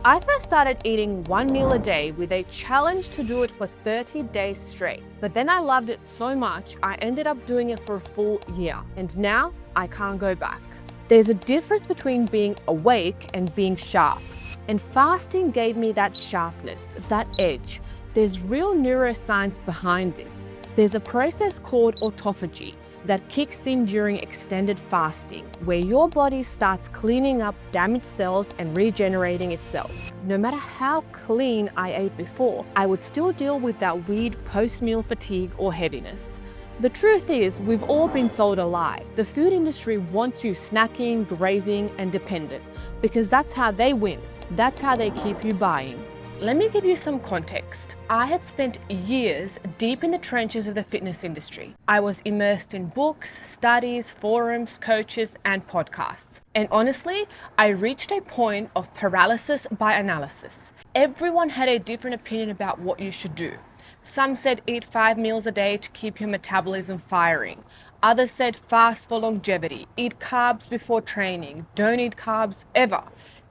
I first started eating one meal a day with a challenge to do it for 30 days straight. But then I loved it so much, I ended up doing it for a full year. And now I can't go back. There's a difference between being awake and being sharp. And fasting gave me that sharpness, that edge. There's real neuroscience behind this. There's a process called autophagy that kicks in during extended fasting, where your body starts cleaning up damaged cells and regenerating itself. No matter how clean I ate before, I would still deal with that weird post-meal fatigue or heaviness. The truth is, we've all been sold a lie. The food industry wants you snacking, grazing, and dependent, because that's how they win. That's how they keep you buying. Let me give you some context. I had spent years deep in the trenches of the fitness industry. I was immersed in books, studies, forums, coaches, and podcasts. And honestly, I reached a point of paralysis by analysis. Everyone had a different opinion about what you should do. Some said eat 5 meals a day to keep your metabolism firing. Others said fast for longevity, eat carbs before training, don't eat carbs ever.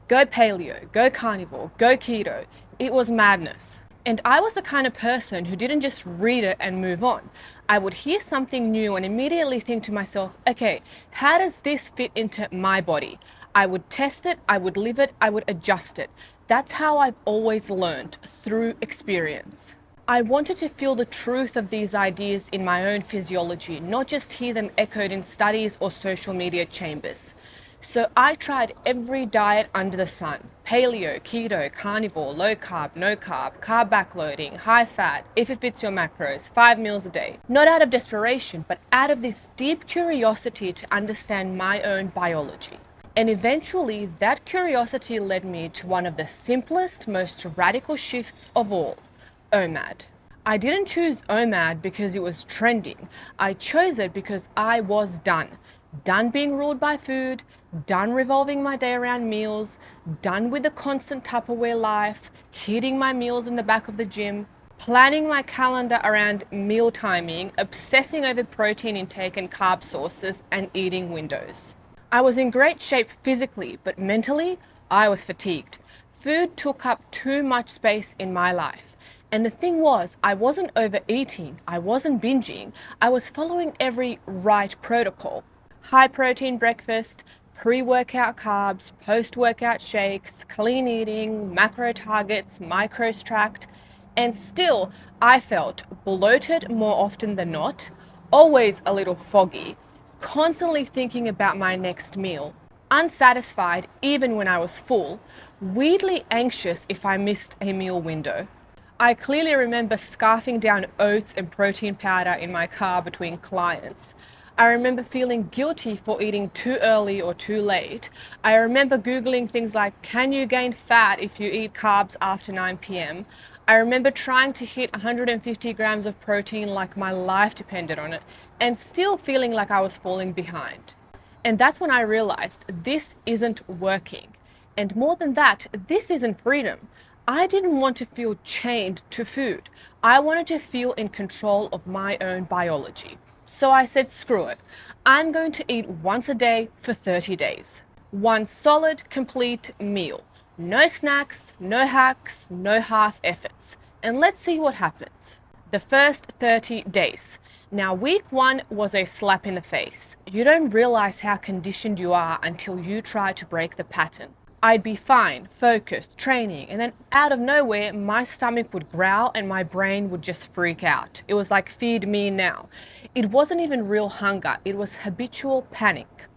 Go paleo, go carnivore, go keto. It was madness. And I was the kind of person who didn't just read it and move on. I would hear something new and immediately think to myself, okay, how does this fit into my body? I would test it, I would live it, I would adjust it. That's how I've always learned, through experience. I wanted to feel the truth of these ideas in my own physiology, not just hear them echoed in studies or social media chambers. So I tried every diet under the sun: paleo, keto, carnivore, low carb, no carb, carb backloading, high fat, if it fits your macros, 5 meals a day. Not out of desperation, but out of this deep curiosity to understand my own biology. And eventually that curiosity led me to one of the simplest, most radical shifts of all: OMAD. I didn't choose OMAD because it was trending. I chose it because I was done. Done being ruled by food, done revolving my day around meals, done with the constant Tupperware life, hitting my meals in the back of the gym, planning my calendar around meal timing, obsessing over protein intake and carb sources, and eating windows. I was in great shape physically, but mentally, I was fatigued. Food took up too much space in my life. And the thing was, I wasn't overeating, I wasn't binging, I was following every right protocol. High protein breakfast, pre-workout carbs, post-workout shakes, clean eating, macro targets, micros tracked, and still I felt bloated more often than not, always a little foggy, constantly thinking about my next meal, unsatisfied even when I was full, weirdly anxious if I missed a meal window. I clearly remember scarfing down oats and protein powder in my car between clients. I remember feeling guilty for eating too early or too late. I remember Googling things like, can you gain fat if you eat carbs after 9 p.m? I remember trying to hit 150 grams of protein like my life depended on it, and still feeling like I was falling behind. And that's when I realized this isn't working. And more than that, this isn't freedom. I didn't want to feel chained to food. I wanted to feel in control of my own biology. So I said, screw it. I'm going to eat once a day for 30 days. One solid, complete meal. No snacks, no hacks, no half efforts. And let's see what happens. The first 30 days. Now, week 1 was a slap in the face. You don't realize how conditioned you are until you try to break the pattern. I'd be fine, focused, training, and then out of nowhere, my stomach would growl and my brain would just freak out. It was like, feed me now. It wasn't even real hunger, it was habitual panic.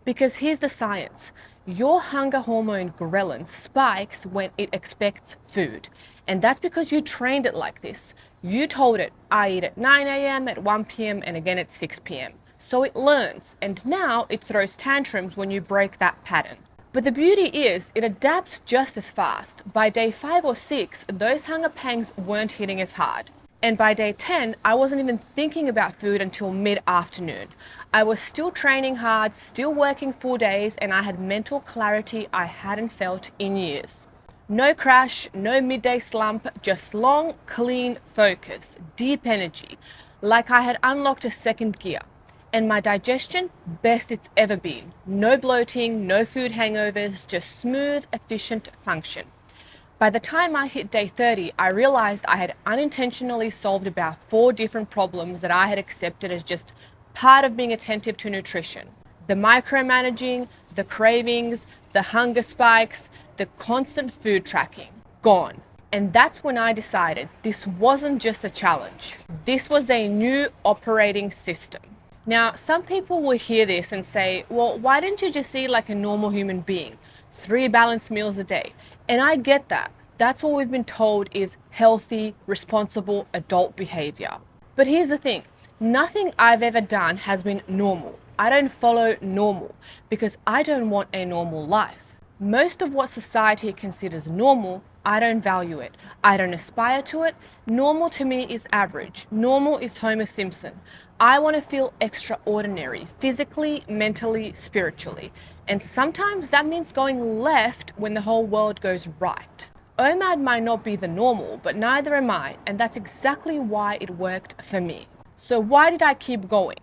Because here's the science. Your hunger hormone ghrelin spikes when it expects food. And that's because you trained it like this. You told it, I eat at 9 a.m., at 1 p.m., and again at 6 p.m. So it learns, and now it throws tantrums when you break that pattern. But the beauty is, it adapts just as fast. By day 5 or 6, those hunger pangs weren't hitting as hard. And by day 10, I wasn't even thinking about food until mid-afternoon. I was still training hard, still working full days, and I had mental clarity I hadn't felt in years. No crash, no midday slump, just long, clean focus, deep energy, like I had unlocked a second gear. And my digestion, best it's ever been. No bloating, no food hangovers, just smooth, efficient function. By the time I hit day 30, I realized I had unintentionally solved about 4 different problems that I had accepted as just part of being attentive to nutrition. The micromanaging, the cravings, the hunger spikes, the constant food tracking. Gone. And that's when I decided this wasn't just a challenge. This was a new operating system. Now, some people will hear this and say, well, why didn't you just eat like a normal human being? 3 balanced meals a day. And I get that. That's what we've been told is healthy, responsible adult behavior. But here's the thing. Nothing I've ever done has been normal. I don't follow normal because I don't want a normal life. Most of what society considers normal, I don't value it. I don't aspire to it. Normal to me is average. Normal is Homer Simpson. I want to feel extraordinary, physically, mentally, spiritually. And sometimes that means going left when the whole world goes right. OMAD might not be the normal, but neither am I, and that's exactly why it worked for me. So why did I keep going?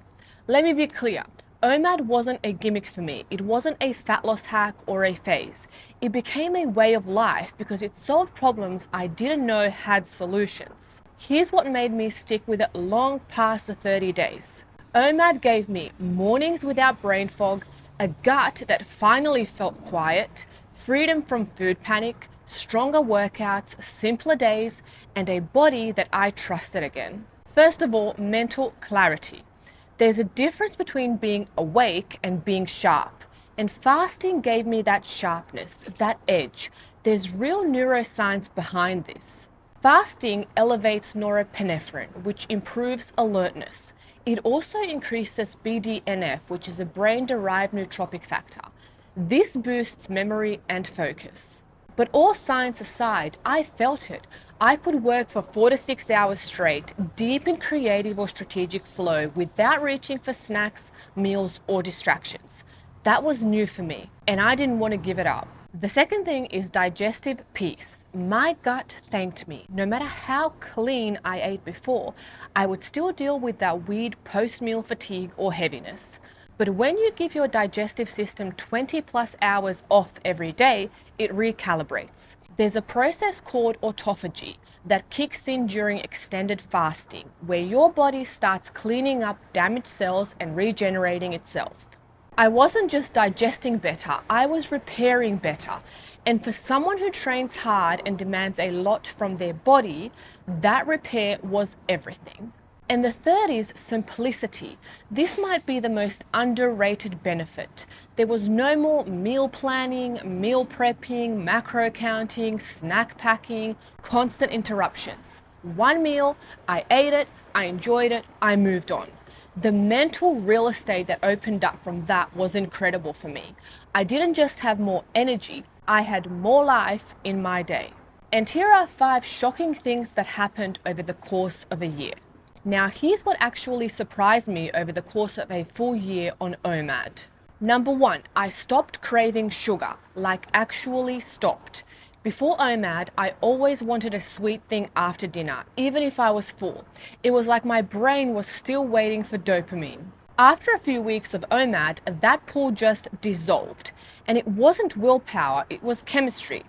Let me be clear. OMAD wasn't a gimmick for me. It wasn't a fat loss hack or a phase. It became a way of life because it solved problems I didn't know had solutions. Here's what made me stick with it long past the 30 days. OMAD gave me mornings without brain fog, a gut that finally felt quiet, freedom from food panic, stronger workouts, simpler days, and a body that I trusted again. First of all, mental clarity. There's a difference between being awake and being sharp, and fasting gave me that sharpness, that edge. There's real neuroscience behind this. Fasting elevates norepinephrine, which improves alertness. It also increases BDNF, which is a brain-derived nootropic factor. This boosts memory and focus. But all science aside, I felt it. I could work for 4 to 6 hours straight, deep in creative or strategic flow without reaching for snacks, meals, or distractions. That was new for me, and I didn't want to give it up. The second thing is digestive peace. My gut thanked me. No matter how clean I ate before, I would still deal with that weird post-meal fatigue or heaviness. But when you give your digestive system 20 plus hours off every day, it recalibrates. There's a process called autophagy that kicks in during extended fasting, where your body starts cleaning up damaged cells and regenerating itself. I wasn't just digesting better, I was repairing better. And for someone who trains hard and demands a lot from their body, that repair was everything. And the third is simplicity. This might be the most underrated benefit. There was no more meal planning, meal prepping, macro counting, snack packing, constant interruptions. One meal, I ate it, I enjoyed it, I moved on. The mental real estate that opened up from that was incredible for me. I didn't just have more energy, I had more life in my day. And here are 5 shocking things that happened over the course of a year. Now, here's what actually surprised me over the course of a full year on OMAD. Number 1, I stopped craving sugar, like actually stopped. Before OMAD, I always wanted a sweet thing after dinner, even if I was full. It was like my brain was still waiting for dopamine. After a few weeks of OMAD, that pull just dissolved. And it wasn't willpower, it was chemistry.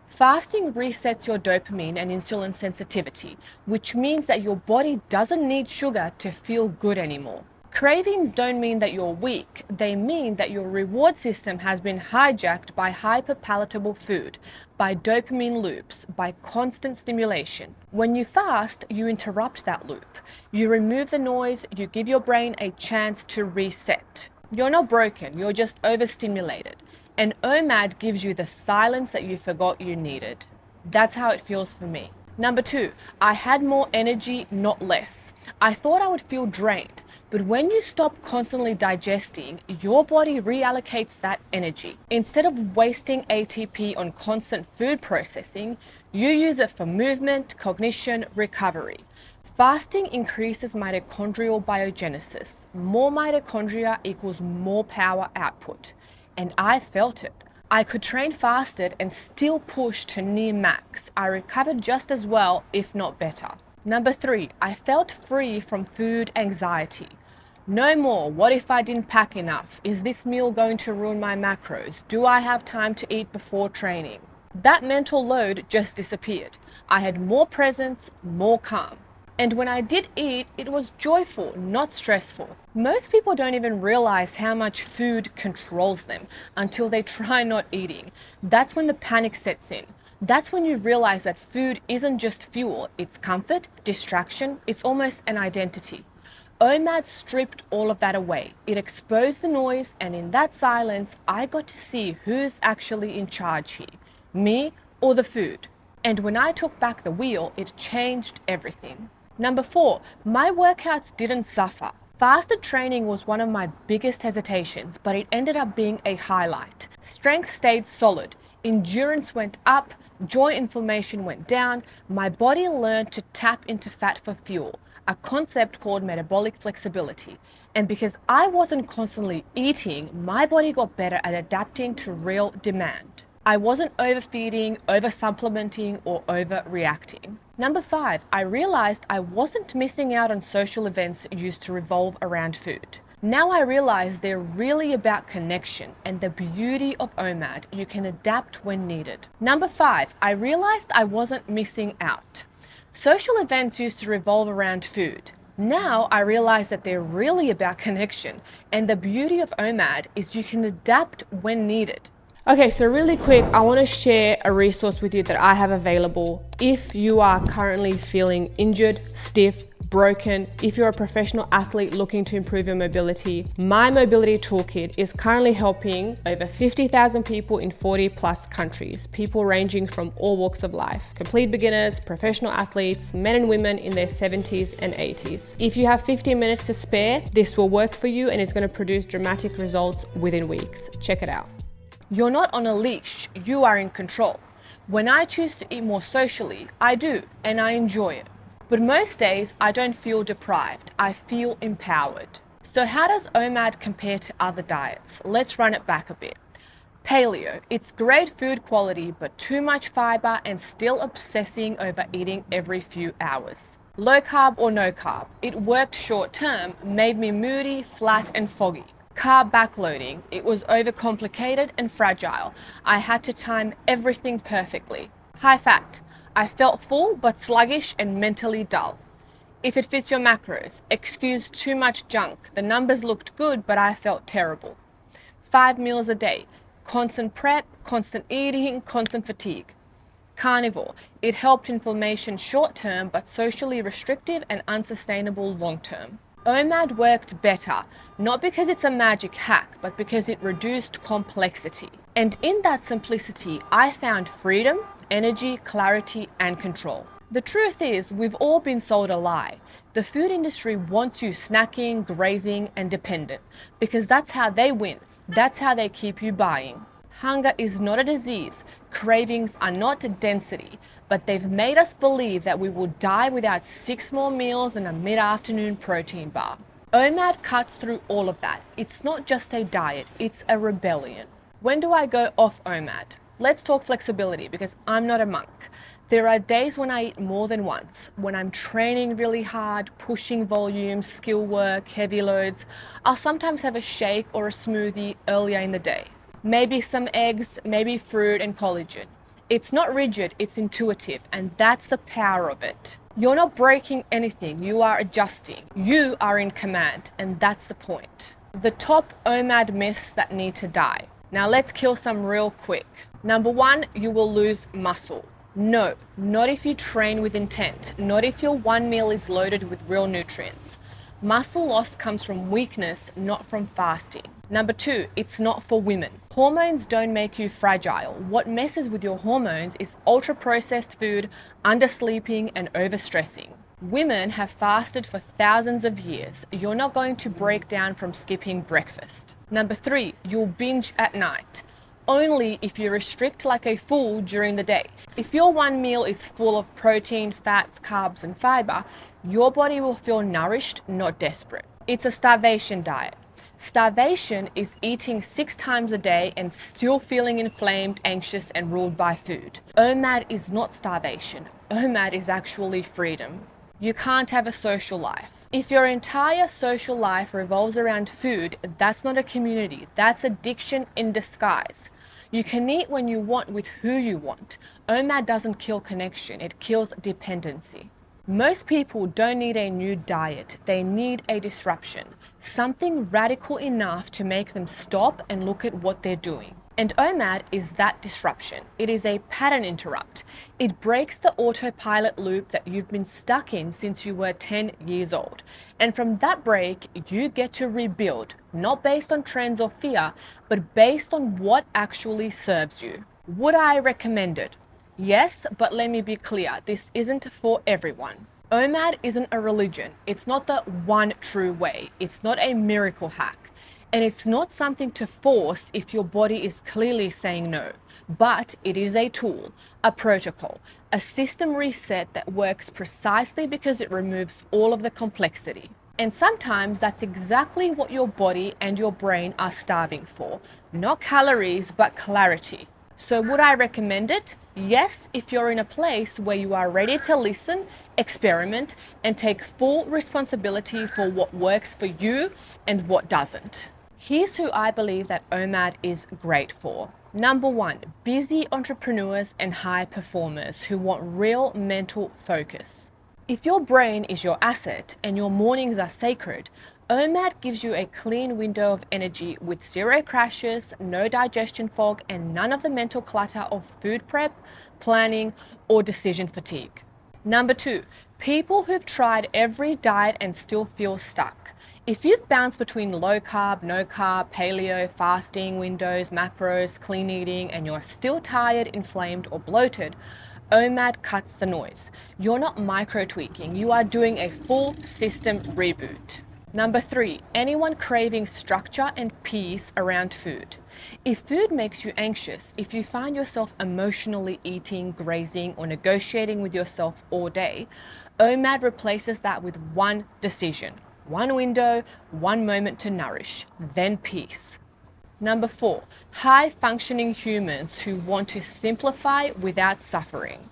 Fasting resets your dopamine and insulin sensitivity, which means that your body doesn't need sugar to feel good anymore. Cravings don't mean that you're weak, they mean that your reward system has been hijacked by hyperpalatable food, by dopamine loops, by constant stimulation. When you fast, you interrupt that loop. You remove the noise, you give your brain a chance to reset. You're not broken, you're just overstimulated. And OMAD gives you the silence that you forgot you needed. That's how it feels for me. Number 2, I had more energy, not less. I thought I would feel drained, but when you stop constantly digesting, your body reallocates that energy. Instead of wasting ATP on constant food processing, you use it for movement, cognition, recovery. Fasting increases mitochondrial biogenesis. More mitochondria equals more power output. And I felt it. I could train fasted and still push to near max. I recovered just as well, if not better. Number 3, I felt free from food anxiety. No more, what if I didn't pack enough? Is this meal going to ruin my macros? Do I have time to eat before training? That mental load just disappeared. I had more presence, more calm. And when I did eat, it was joyful, not stressful. Most people don't even realize how much food controls them until they try not eating. That's when the panic sets in. That's when you realize that food isn't just fuel, it's comfort, distraction, it's almost an identity. OMAD stripped all of that away. It exposed the noise, and in that silence, I got to see who's actually in charge here, me or the food. And when I took back the wheel, it changed everything. Number 4, my workouts didn't suffer. Fasted training was one of my biggest hesitations, but it ended up being a highlight. Strength stayed solid, endurance went up, joint inflammation went down, my body learned to tap into fat for fuel, a concept called metabolic flexibility. And because I wasn't constantly eating, my body got better at adapting to real demand. I wasn't overfeeding, oversupplementing, or overreacting. Number 5, I realized I wasn't missing out on social events used to revolve around food. Now I realize they're really about connection and the beauty of OMAD. You can adapt when needed. Number 5, I realized I wasn't missing out. Social events used to revolve around food. Now I realize that they're really about connection, and the beauty of OMAD is you can adapt when needed. Okay, so really quick, I want to share a resource with you that I have available if you are currently feeling injured, stiff, broken. If you're a professional athlete looking to improve your mobility, my mobility toolkit is currently helping over 50,000 people in 40 plus countries, people ranging from all walks of life, complete beginners, professional athletes, men and women in their 70s and 80s. If you have 15 minutes to spare, this will work for you and it's going to produce dramatic results within weeks. Check it out. You're not on a leash, you are in control. When I choose to eat more socially, I do, and I enjoy it. But most days, I don't feel deprived, I feel empowered. So how does OMAD compare to other diets? Let's run it back a bit. Paleo, it's great food quality, but too much fiber and still obsessing over eating every few hours. Low carb or no carb, it worked short term, made me moody, flat and foggy. Carb backloading, it was overcomplicated and fragile. I had to time everything perfectly. High fat, I felt full but sluggish and mentally dull. If it fits your macros, excuse too much junk. The numbers looked good, but I felt terrible. 5 meals a day, constant prep, constant eating, constant fatigue. Carnivore, it helped inflammation short term, but socially restrictive and unsustainable long term. OMAD worked better, not because it's a magic hack, but because it reduced complexity. And in that simplicity, I found freedom, energy, clarity, and control. The truth is, we've all been sold a lie. The food industry wants you snacking, grazing, and dependent, because that's how they win. That's how they keep you buying. Hunger is not a disease. Cravings are not density, but they've made us believe that we will die without 6 more meals and a mid-afternoon protein bar. OMAD cuts through all of that. It's not just a diet, it's a rebellion. When do I go off OMAD? Let's talk flexibility, because I'm not a monk. There are days when I eat more than once. When I'm training really hard, pushing volume, skill work, heavy loads, I'll sometimes have a shake or a smoothie earlier in the day. Maybe some eggs, maybe fruit and collagen. It's not rigid, it's intuitive, and that's the power of it. You're not breaking anything, you are adjusting. You are in command, and that's the point. The top OMAD myths that need to die. Now let's kill some real quick. Number 1, you will lose muscle. No, not if you train with intent, not if your one meal is loaded with real nutrients. Muscle loss comes from weakness, not from fasting. Number 2, it's not for women. Hormones don't make you fragile. What messes with your hormones is ultra-processed food, undersleeping, and overstressing. Women have fasted for thousands of years. You're not going to break down from skipping breakfast. Number 3, you'll binge at night. Only if you restrict like a fool during the day. If your one meal is full of protein, fats, carbs, and fiber, your body will feel nourished, not desperate. It's a starvation diet. Starvation is eating 6 times a day and still feeling inflamed, anxious, and ruled by food. OMAD is not starvation. OMAD is actually freedom. You can't have a social life. If your entire social life revolves around food, that's not a community. That's addiction in disguise. You can eat when you want with who you want. OMAD doesn't kill connection, it kills dependency. Most people don't need a new diet, they need a disruption, something radical enough to make them stop and look at what they're doing. And OMAD is that disruption. It is a pattern interrupt. It breaks the autopilot loop that you've been stuck in since you were 10 years old. And from that break, you get to rebuild, not based on trends or fear, but based on what actually serves you. Would I recommend it? Yes, but let me be clear, this isn't for everyone. OMAD isn't a religion. It's not the one true way. It's not a miracle hack. And it's not something to force if your body is clearly saying no. But it is a tool, a protocol, a system reset that works precisely because it removes all of the complexity. And sometimes that's exactly what your body and your brain are starving for. Not calories, but clarity. So would I recommend it? Yes, if you're in a place where you are ready to listen, experiment, and take full responsibility for what works for you and what doesn't. Here's who I believe that OMAD is great for. Number one, busy entrepreneurs and high performers who want real mental focus. If your brain is your asset and your mornings are sacred, OMAD gives you a clean window of energy with zero crashes, no digestion fog, and none of the mental clutter of food prep, planning, or decision fatigue. Number two, people who've tried every diet and still feel stuck. If you've bounced between low carb, no carb, paleo, fasting windows, macros, clean eating, and you're still tired, inflamed, or bloated, OMAD cuts the noise. You're not micro tweaking, you are doing a full system reboot. Number three, anyone craving structure and peace around food. If food makes you anxious, if you find yourself emotionally eating, grazing, or negotiating with yourself all day, OMAD replaces that with one decision, one window, one moment to nourish, then peace. Number four, high functioning humans who want to simplify without suffering.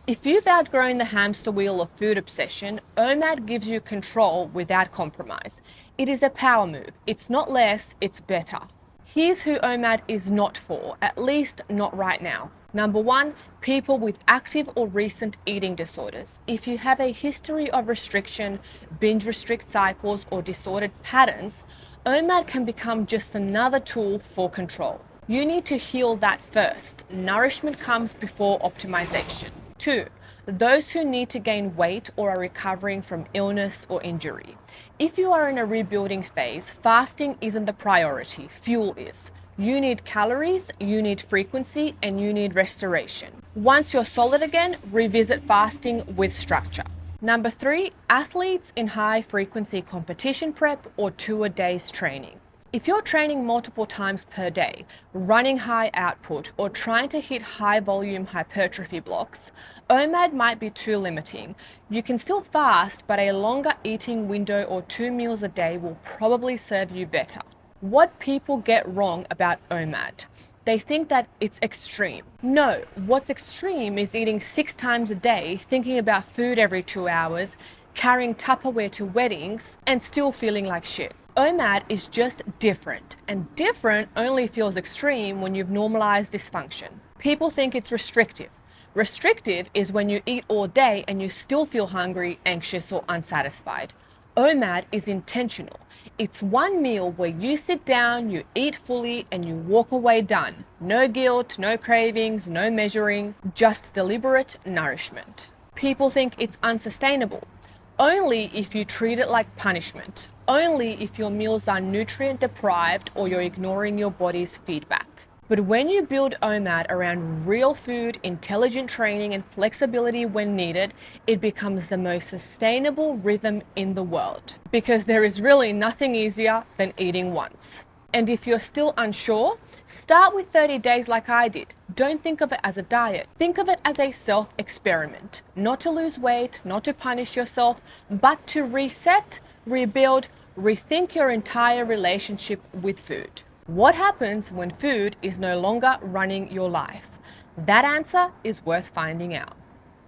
If you've outgrown the hamster wheel of food obsession, OMAD gives you control without compromise. It is a power move. It's not less, it's better. Here's who OMAD is not for, at least not right now. Number one, people with active or recent eating disorders. If you have a history of restriction, binge restrict cycles, or disordered patterns, OMAD can become just another tool for control. You need to heal that first. Nourishment comes before optimization. Two, those who need to gain weight or are recovering from illness or injury. If you are in a rebuilding phase, fasting isn't the priority, fuel is. You need calories, you need frequency, and you need restoration. Once you're solid again, revisit fasting with structure. Number three, athletes in high frequency competition prep or 2-a-days training. If you're training multiple times per day, running high output, or trying to hit high volume hypertrophy blocks, OMAD might be too limiting. You can still fast, but a longer eating window or 2 meals a day will probably serve you better. What people get wrong about OMAD. They think that it's extreme. No, what's extreme is eating 6 times a day, thinking about food every 2 hours, carrying Tupperware to weddings, and still feeling like shit. OMAD is just different, and different only feels extreme when you've normalized dysfunction. People think it's restrictive. Restrictive is when you eat all day and you still feel hungry, anxious, or unsatisfied. OMAD is intentional. It's one meal where you sit down, you eat fully, and you walk away done. No guilt, no cravings, no measuring, just deliberate nourishment. People think it's unsustainable. Only if you treat it like punishment. Only if your meals are nutrient deprived or you're ignoring your body's feedback. But when you build OMAD around real food, intelligent training, and flexibility when needed, it becomes the most sustainable rhythm in the world. Because there is really nothing easier than eating once. And if you're still unsure, start with 30 days like I did. Don't think of it as a diet. Think of it as a self-experiment. Not to lose weight, not to punish yourself, but to reset, rebuild, rethink your entire relationship with food. What happens when food is no longer running your life? That answer is worth finding out.